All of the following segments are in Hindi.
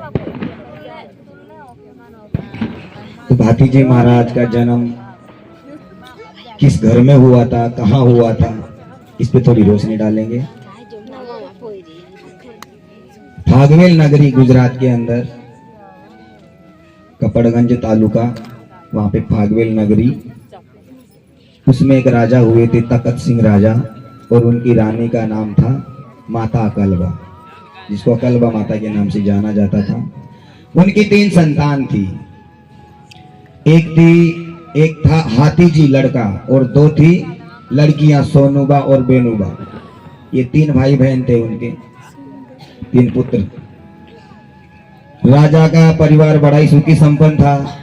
तो भाती जी महाराज का जन्म किस घर में हुआ था, कहाँ हुआ था, इस पे थोड़ी रोशनी डालेंगे। भागवेल नगरी गुजरात के अंदर, कपड़गंज तालुका, वहां पे भागवेल नगरी, उसमें एक राजा हुए थे तकत सिंह राजा, और उनकी रानी का नाम था माता अकलबा, जिसको अकलबा माता के नाम से जाना जाता था। उनकी 3 संतान थी। एक था हाथी जी लड़का, और 2 थी लड़कियां सोनूबा और बेनूबा। ये 3 भाई बहन थे उनके, 3 पुत्र। राजा का परिवार बड़ा ही सुखी संपन्न था,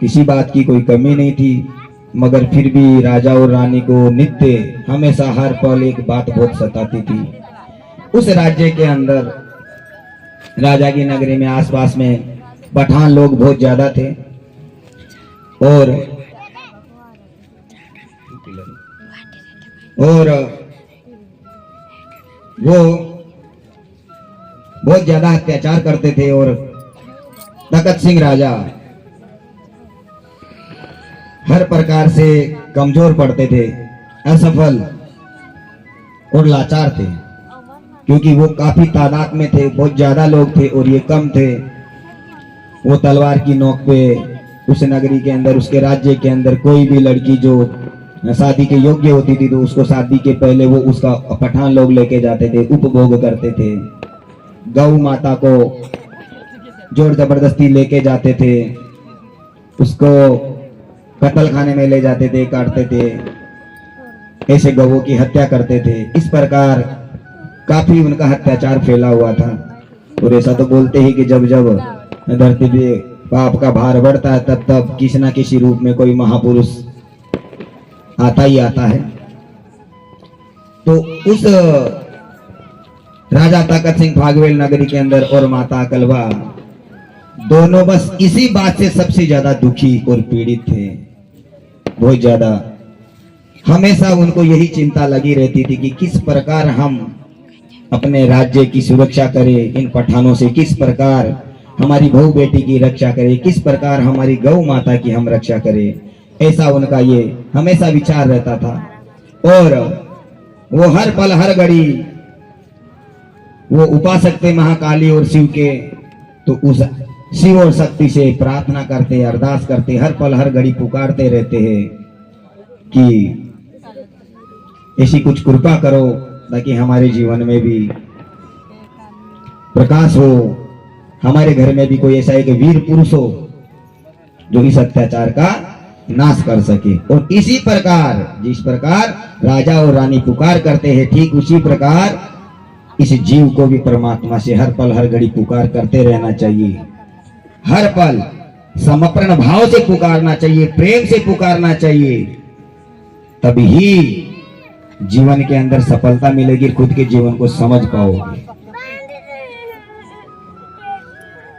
किसी बात की कोई कमी नहीं थी, मगर फिर भी राजा और रानी को नित्य हमेशा हर पल एक बात बहुत सताती थी। उस राज्य के अंदर, राजा की नगरी में आसपास में पठान लोग बहुत ज्यादा थे, और वो बहुत ज्यादा अत्याचार करते थे। और तकत सिंह राजा हर प्रकार से कमजोर पड़ते थे, असफल और लाचार थे, क्योंकि वो काफी तादाद में थे, बहुत ज्यादा लोग थे और ये कम थे। वो तलवार की नोक पे उस नगरी के अंदर, उसके राज्य के अंदर कोई भी लड़की जो शादी के योग्य होती थी, तो उसको शादी के पहले वो उसका पठान लोग लेके जाते थे, उपभोग करते थे। गौ माता को जोर जबरदस्ती लेके जाते थे, उसको कत्ल खाने में ले जाते थे, काटते थे, ऐसे गवों की हत्या करते थे। इस प्रकार काफी उनका अत्याचार फैला हुआ था। और ऐसा तो बोलते ही कि जब जब धरती पे पाप का भार बढ़ता है, तब तब किसी न किसी रूप में कोई महापुरुष आता ही आता है। तो उस राजा तकत सिंह भागवेल नगरी के अंदर और माता अकलबा दोनों बस इसी बात से सबसे ज्यादा दुखी और पीड़ित थे, बहुत ज्यादा। हमेशा उनको यही चिंता लगी रहती थी कि किस प्रकार हम अपने राज्य की सुरक्षा करें, इन पठानों से किस प्रकार हमारी बहू बेटी की रक्षा करें, किस प्रकार हमारी गौ माता की हम रक्षा करें। ऐसा उनका ये हमेशा विचार रहता था। और वो हर पल हर घड़ी वो उपासक थे महाकाली और शिव के, तो उस शिव और शक्ति से प्रार्थना करते, अरदास करते, हर पल हर घड़ी पुकारते रहते हैं कि ऐसी कुछ कृपा करो ताकि हमारे जीवन में भी प्रकाश हो, हमारे घर में भी कोई ऐसा एक वीर पुरुष हो जो इस अत्याचार का नाश कर सके। और इसी प्रकार, जिस प्रकार राजा और रानी पुकार करते हैं, ठीक उसी प्रकार इस जीव को भी परमात्मा से हर पल हर घड़ी पुकार करते रहना चाहिए। हर पल समर्पण भाव से पुकारना चाहिए, प्रेम से पुकारना चाहिए, तभी जीवन के अंदर सफलता मिलेगी, खुद के जीवन को समझ पाओगे।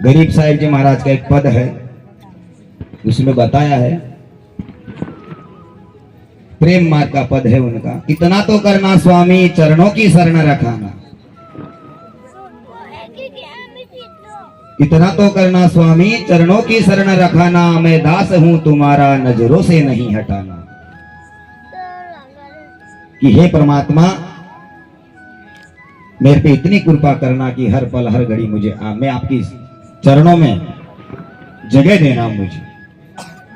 गरीब साहिब जी महाराज का एक पद है, उसमें बताया है, प्रेम मार्ग का पद है उनका, इतना तो करना स्वामी चरणों की शरण रखाना, इतना तो करना स्वामी चरणों की शरण रखाना, मैं दास हूं तुम्हारा नजरों से नहीं हटाना। कि हे परमात्मा, मेरे पे इतनी कृपा करना कि हर पल हर घड़ी मुझे मैं आपकी चरणों में जगह देना, मुझे,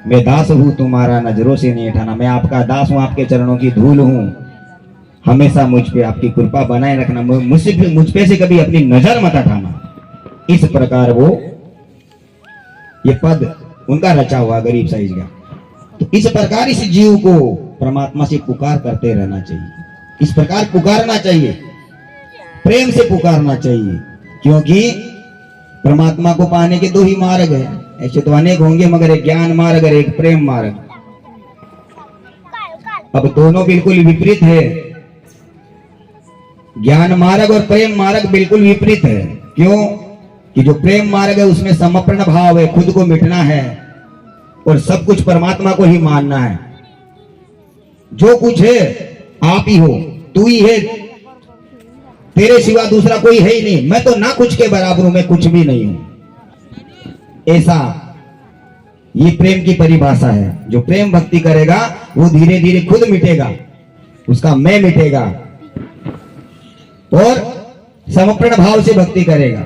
मैं दास हूं तुम्हारा नजरों से नहीं हटाना, मैं आपका दास हूं, आपके चरणों की धूल हूं, हमेशा मुझ पे आपकी कृपा बनाए रखना, मुझ पे से कभी अपनी नजर मत हटाना। इस प्रकार वो ये पद उनका रचा हुआ गरीब साइज का। तो इस प्रकार इस जीव को परमात्मा से पुकार करते रहना चाहिए, इस प्रकार पुकारना चाहिए, प्रेम से पुकारना चाहिए, क्योंकि परमात्मा को पाने के 2 ही मार्ग है, ऐसे तो अनेक होंगे, मगर एक ज्ञान मार्ग और एक प्रेम मार्ग। अब दोनों बिल्कुल विपरीत है, ज्ञान मार्ग और प्रेम मार्ग बिल्कुल विपरीत है। क्यों? कि जो प्रेम मार्ग है उसमें समर्पण भाव है, खुद को मिटना है और सब कुछ परमात्मा को ही मानना है। जो कुछ है आप ही हो, तू ही है, तेरे सिवा दूसरा कोई है ही नहीं, मैं तो ना कुछ के बराबर हूं, मैं कुछ भी नहीं हूं। ऐसा ये प्रेम की परिभाषा है। जो प्रेम भक्ति करेगा वो धीरे धीरे खुद मिटेगा, उसका मैं मिटेगा और समर्पण भाव से भक्ति करेगा।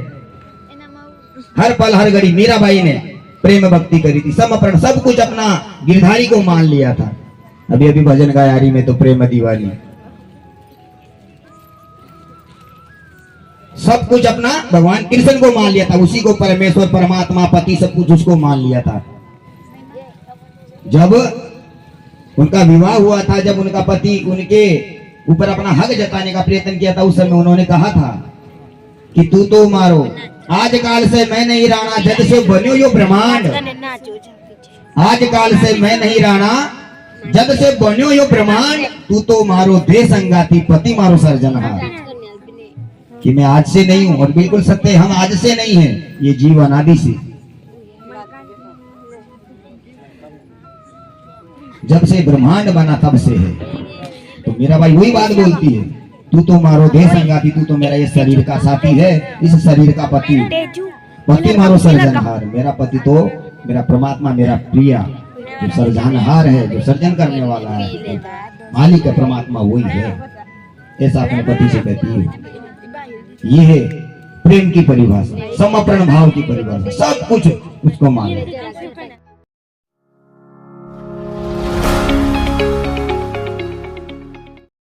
हर पल हर घड़ी मीराबाई ने प्रेम भक्ति करी थी, समर्पण, सब कुछ अपना गिरधारी को मान लिया था। अभी अभी भजन गाया यारी में तो प्रेम दीवानी, सब कुछ अपना भगवान कृष्ण को मान लिया था, उसी को परमेश्वर परमात्मा पति सब कुछ उसको मान लिया था। जब उनका विवाह हुआ था, जब उनका पति उनके ऊपर अपना हक जताने का प्रयत्न किया था, उस समय उन्होंने कहा था कि तू तो मारो, आज काल से मैं नहीं राणा, जब से बन्यो यो ब्रह्मांड। आज काल से मैं नहीं राणा, जब से बन्यो यो ब्रह्मांड, तू तो मारो दे संगाती, पति मारो सर्जनहार। कि मैं आज से नहीं हूं, और बिल्कुल सत्य, हम आज से नहीं हैं, ये जीव अनादि से, जब से ब्रह्मांड बना तब से है। तो मीराबाई वही बात बोलती है, तू तो मारो दे संगाती, तू तो मेरा ये शरीर का साथी है, इस शरीर का पति, पति मारो सर्जनहार। मेरा पति तो मेरा परमात्मा, मेरा प्रिया जो सर्जनहार है, जो सर्जन करने वाला है, मालिक है परमात्मा, वही है। ऐसा अपने पति से कहती है। ये है प्रेम की परिभाषा, समर्पण भाव की परिभाषा, सब कुछ उसको मानो।